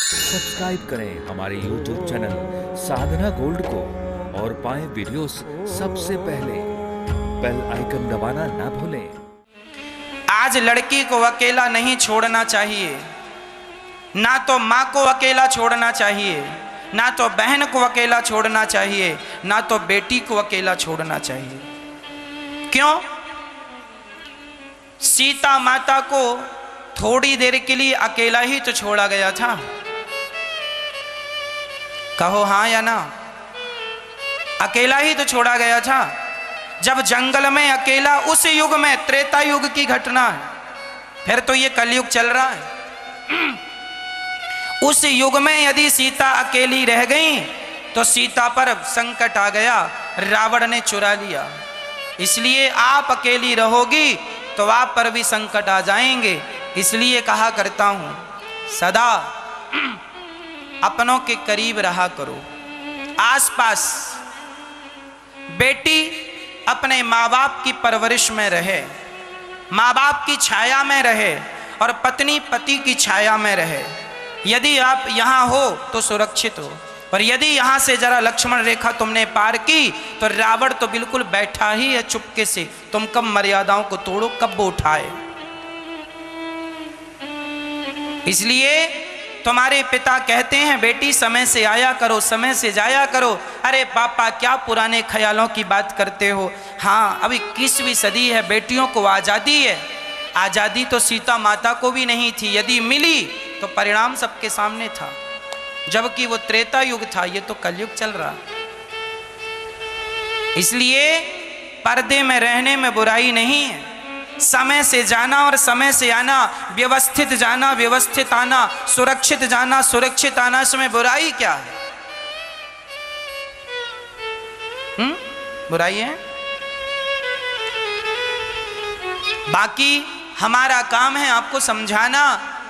Subscribe करें हमारे YouTube channel साधना gold को और पाएं वीडियोस सबसे पहले। बेल आइकन दबाना ना भूलें। आज लड़की को अकेला नहीं छोड़ना चाहिए, ना तो माँ को अकेला छोड़ना चाहिए, ना तो बहन को अकेला छोड़ना चाहिए, ना तो बेटी को अकेला छोड़ना चाहिए। क्यों? सीता माता को थोड़ी देर के लिए अकेला ही तो छोड़ा गया था। कहो हाँ या ना? अकेला ही तो छोड़ा गया था। जब जंगल में अकेला, उस युग में, त्रेता युग की घटना है, फिर तो ये कलयुग चल रहा है। उस युग में यदि सीता अकेली रह गई तो सीता पर संकट आ गया, रावण ने चुरा लिया। इसलिए आप अकेली रहोगी तो आप पर भी संकट आ जाएंगे। इसलिए कहा करता हूं, सदा अपनों के करीब रहा करो, आसपास। बेटी अपने माँ बाप की परवरिश में रहे, माँ बाप की छाया में रहे, और पत्नी पति की छाया में रहे। यदि आप यहाँ हो तो सुरक्षित हो, और यदि यहाँ से जरा लक्ष्मण रेखा तुमने पार की तो रावण तो बिल्कुल बैठा ही है चुपके से। तुम कब मर्यादाओं को तोड़ो, कब वो उठाए। इसलिए तुम्हारे पिता कहते हैं, बेटी समय से आया करो, समय से जाया करो। अरे पापा क्या पुराने ख्यालों की बात करते हो। हाँ, अभी 21वीं सदी है, बेटियों को आज़ादी है। आज़ादी तो सीता माता को भी नहीं थी। यदि मिली तो परिणाम सबके सामने था, जबकि वो त्रेता युग था, ये तो कलयुग चल रहा। इसलिए पर्दे में रहने में बुराई नहीं है। समय से जाना और समय से आना, व्यवस्थित जाना, व्यवस्थित आना, सुरक्षित जाना, सुरक्षित आना, इसमें बुराई क्या है? बुराई है? बाकी हमारा काम है आपको समझाना।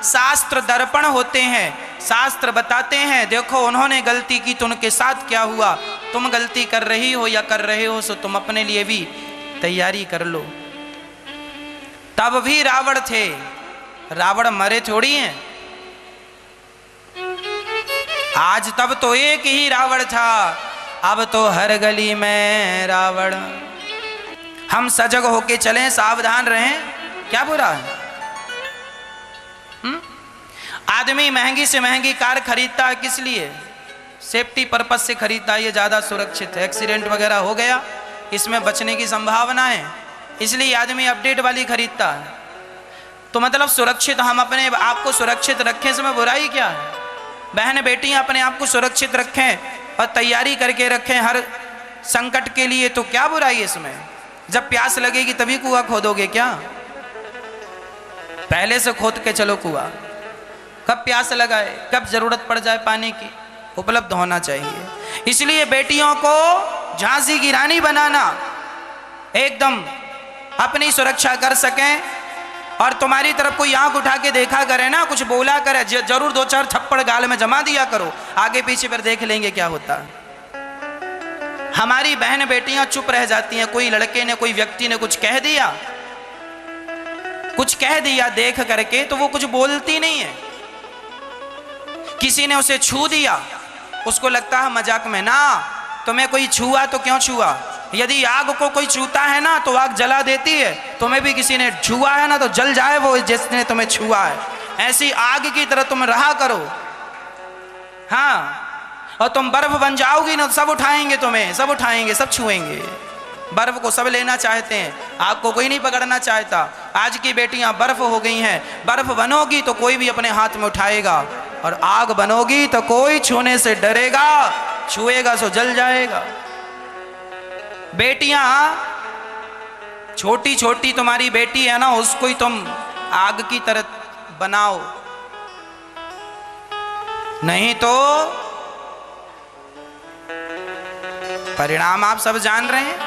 शास्त्र दर्पण होते हैं, शास्त्र बताते हैं, देखो उन्होंने गलती की तो उनके साथ क्या हुआ। तुम गलती कर रही हो या कर रहे हो, सो तुम अपने लिए भी तैयारी कर लो। तब भी रावण थे, रावण मरे थोड़ी हैं। आज तब तो एक ही रावण था, अब तो हर गली में रावण। हम सजग होके चलें, सावधान रहें, क्या बुरा है? आदमी महंगी से महंगी कार खरीदता है, किस लिए? सेफ्टी पर्पस से खरीदता है, ये ज़्यादा सुरक्षित है। एक्सीडेंट वगैरह हो गया, इसमें बचने की संभावना है, इसलिए आदमी अपडेट वाली खरीदता है। तो मतलब सुरक्षित, हम अपने आप को सुरक्षित रखें, इसमें बुराई क्या है? बहन बेटियां अपने आप को सुरक्षित रखें और तैयारी करके रखें हर संकट के लिए, तो क्या बुराई है इसमें? जब प्यास लगेगी तभी कुआं खोदोगे क्या? पहले से खोद के चलो कुआं। कब प्यास लगाए, कब जरूरत पड़ जाए पानी की, उपलब्ध होना चाहिए। इसलिए बेटियों को झांसी की रानी बनाना, एकदम अपनी सुरक्षा कर सकें। और तुम्हारी तरफ कोई आंख उठा के देखा करे ना, कुछ बोला करे, जरूर 2-4 थप्पड़ गाल में जमा दिया करो, आगे पीछे पर देख लेंगे क्या होता है। हमारी बहन बेटियां चुप रह जाती हैं। कोई लड़के ने, कोई व्यक्ति ने कुछ कह दिया, कुछ कह दिया देख करके, तो वो कुछ बोलती नहीं है। किसी ने उसे छू दिया, उसको लगता है मजाक में। ना, तुम्हें कोई छुआ तो क्यों छुआ? यदि आग को कोई छूता है ना तो आग जला देती है, तुम्हें भी किसी ने छुआ है ना तो जल जाए वो जिसने तुम्हें छुआ है। ऐसी आग की तरह तुम रहा करो। हाँ, और तुम बर्फ बन जाओगी ना तो सब उठाएंगे तुम्हें, सब उठाएंगे, सब छुएंगे। बर्फ को सब लेना चाहते हैं, आग को कोई नहीं पकड़ना चाहता। आज की बेटियां बर्फ हो गई हैं। बर्फ बनोगी तो कोई भी अपने हाथ में उठाएगा, और आग बनोगी तो कोई छूने से डरेगा, छुएगा सो जल जाएगा। बेटियां, छोटी छोटी तुम्हारी बेटी है ना, उसको ही तुम आग की तरह बनाओ, नहीं तो परिणाम आप सब जान रहे हैं।